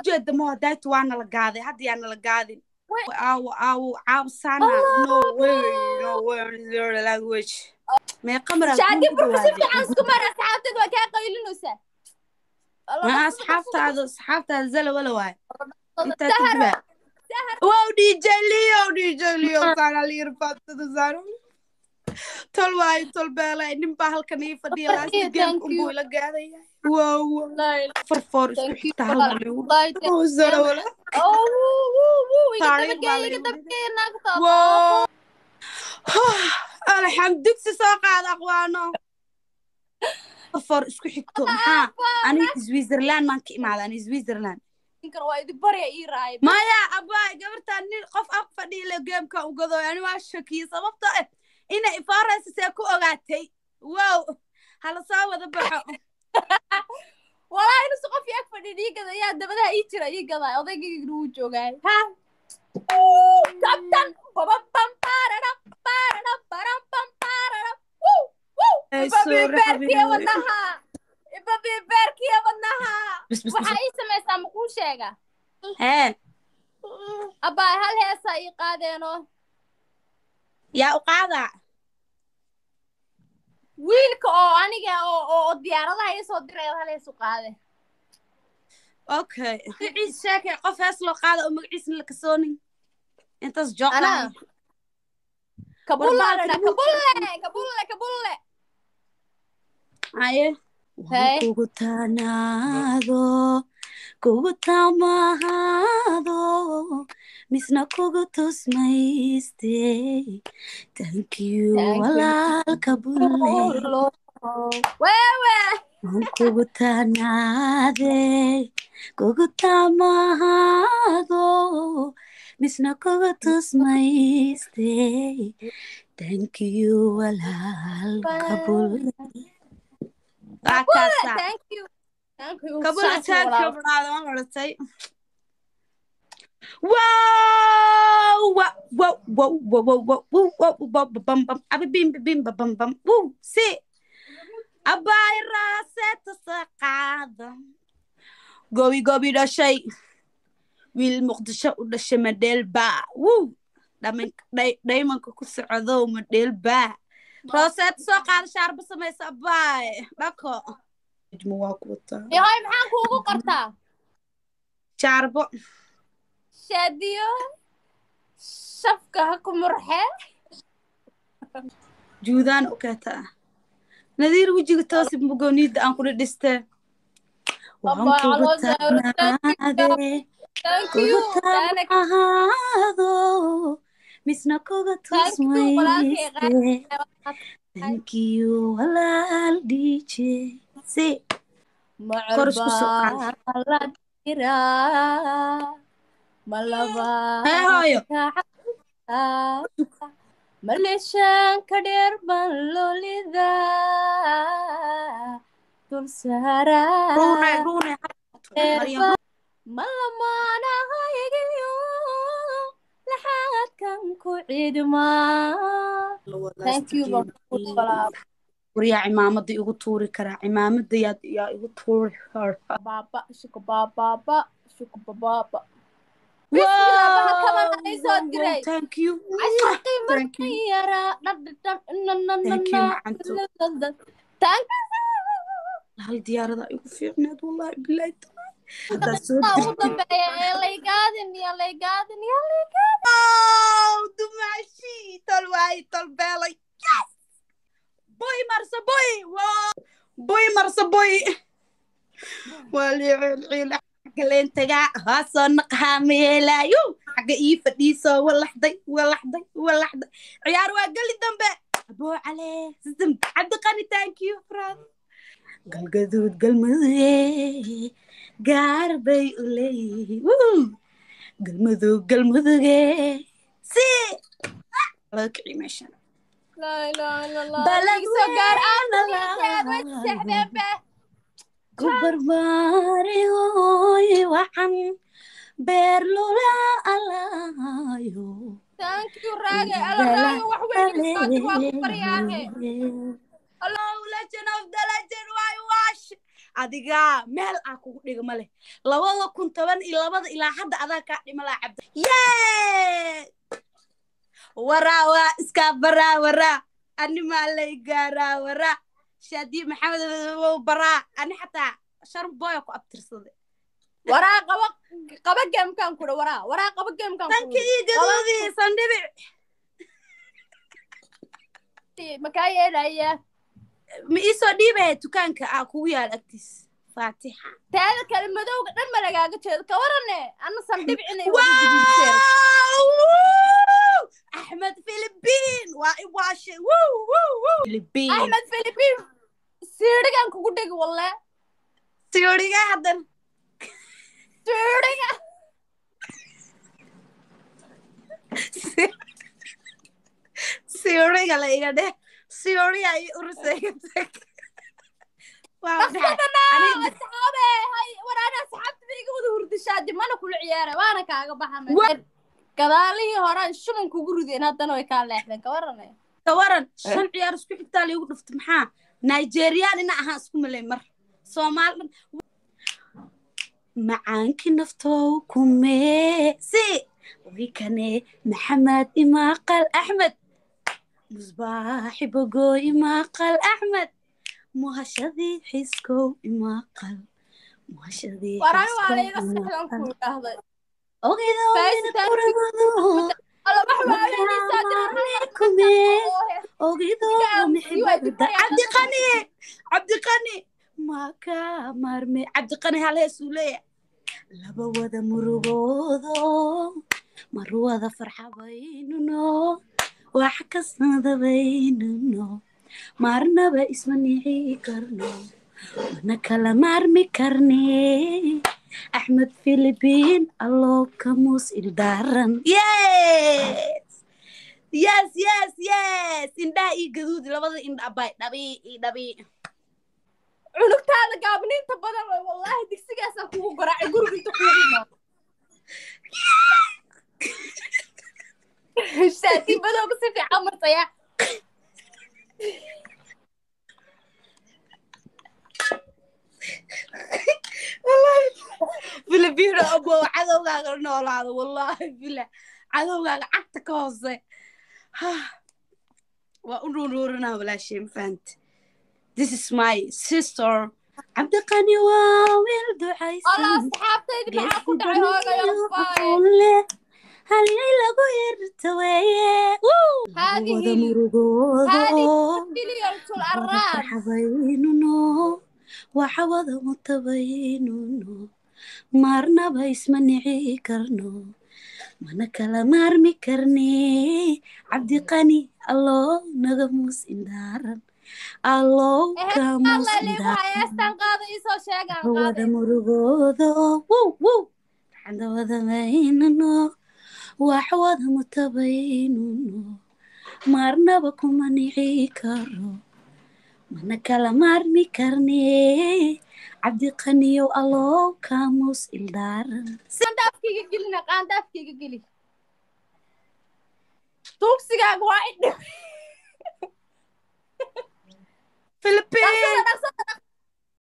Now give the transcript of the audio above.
ujeeda ma hadaaytu waana la gaaday hadda yaana la gaadin caawsana no way language meeqa maraa shaadi burku si fiican isku mar asxaabtad waa kaa qaylinaysaa asxaabtaada zala wala waay intaa kadibaa wow DJ Leo sana lirfatada zaro tol waay tol beelay nin baa halkan ii fadhiya last game umbu la gaadaya wow for isku xigta hal mar oo zara wala alxamdulillah soo qaad aqwaano for isku xigto maxaa ani Switzerland man ka imaadan Switzerland inkar waa idin bari ii raay maya abaa gabartan nin qof aq fadhiyo game-ka u gado ani waa shakiy sababta ina ifaaraysa ku ogaatay wow hala soo wada baxo والله إنه سقف يكفر دي كذا يا دبنا يجرا يجذا أضيق يجرو جوجاي ها كابتن بابا بام بارا بارا بام بارا وو بابي بيركي ونها بابي بيركي ونها وحايس ما يسمعون شيء ها أبا هل هي سايقة دينو يا أقاضع wiilka oo aniga oo diyaaradaha ay soo diray hal ay soo qaaday okay ciis sheekay qof hees loo qaado oo magaciisa la kasoonin intaas joogna kabulle aye kugu taamahado misna kugu tusmayste thank you walaalka bulle wewe kugu taanaade kugu taamahado misna kugu tusmayste thank you walaalka bulle thank you Kabul thank you brother I'm gonna say wow bum abi bim bum woo see abay raaseta saqaada gobi dhashay wiil muqdisho u dhashay madeel baa woo daymanka ku socdo madeel baa raaseta soo qaada shaarba samaysa abay dhako waa kuwata yahay maxaan kuugu qortaa shaarbo shaadiyo shafka ha ku murxe juudaan u kata nadiir wajiga toosi mugoonida aan ku dhiste misna kuga tusmayste thank you walaal DJ see ملشان كدير بالوليدا دول سهرا ملما أنا هايجيو لحد كان كعيد ما thank you وريا عمامتي ugu tuuri kara cimaamada yaa igu tuuri kara baba shuko baba bismillah baha kaman ay soo diray thank you thank you thank you hal diyaarada igu fiicneed wallahi billahi hada soo dambeeyay leegaadin dumashi talway talbeelay yes boy marsa boy wali ciil galeen taga haasoo naqhameelayo xaga ii fadhiiso walaxday ciyaar waa gali dambe aboo cale sistem cabdi qani thank you brother galgaduud galmuduge gaar bay u leeyihiin galmuduge si la kiimashan لا إله إلا الله بلد سكر أنا كبر باري وحن بيرلولا ألايو thank you راجع الله وحوي نسكت وكبر يا أخي Hello legend of the legend why wash adiga meel aan kugu dhiga ma leh 2012 ilaa hadda adaa kaa dhima laa cabdi yee waraa waa iska baraa waraa ani maa lay gaaraa waraa shaadiye maxamed baraa ani xataa sharm boya ku abtirsaday waraa qaba gamekan ku waraa qaba gamekan ku tankii gadoodii sandhibic makaa yeelaya ma isoo dhiibay dukaanka aa kugu yaal agtiis faatixa taada kale madowga dhan ma lagaaga jeedo ka warane ana sandhibic inay أحمد فيلبين واشي وو فيلبين أحمد فيلبين سيرجع كودك والله سيرجع هذا سيرجع سيرجع لا يقدر سيرجع يورسك أنا أصحابي هاي ورانا أصحابتي بيجوا ودور الشادي ما أنا كل عيارة وأنا كاجا بحمد كذالي هران شو من كوجرودين هذا نوع كان لحظة كورنا كورن شن عيار سكوت تالي وقفت محا نيجيريا لنا أهاسكم اللي مر صومال معانك نفتوكم سي ويكني محمد إماقل أحمد مصباح بقو إماقل أحمد مهشذي حسكو إماقل مهشذي ورانو علي غسلان كل هذا أوكيدو الله عبد القني ما كامرمي عبد القني هلا سوليه لبا وذا مرغوضو مروضة فرحة بيننا وحكسنا ذا بيننا مارنا باسمني كرنو وانا كلا مارمي كرني أحمد فيلبين الله كموس الدارن يس إندا يجدود لبض إندا باي دبي عنك هذا قابلين تبضل والله ديك سجاسة كوه قراء يقول بنت كوه شاتي بدو بس في عمر طيا فيلبين أبو عدو نولاد والله بلا عدو عكتك هوزي وأنورنا ولا شيء فهمت This is my sister عبد القني وولد حيسن الله صحابتي معاكم دعوها يا هل يلقوا يرتوي هذه بليون الأرام حبينو وحوض متبينو مارنا باسمني كرنو mana kala maarmi karne cabdi qani allo naga muus indaaran allo kamuus indaaran wada murugoodo xanda wada maynano wax wada mutabaynuno maarnaba kuma nici karo mana kala maarmi karne cabdi qaniyow allo kamuus indaaran قاندافكيga gelina qaandaafkiga geli tuugsigaaga waa idh Philippine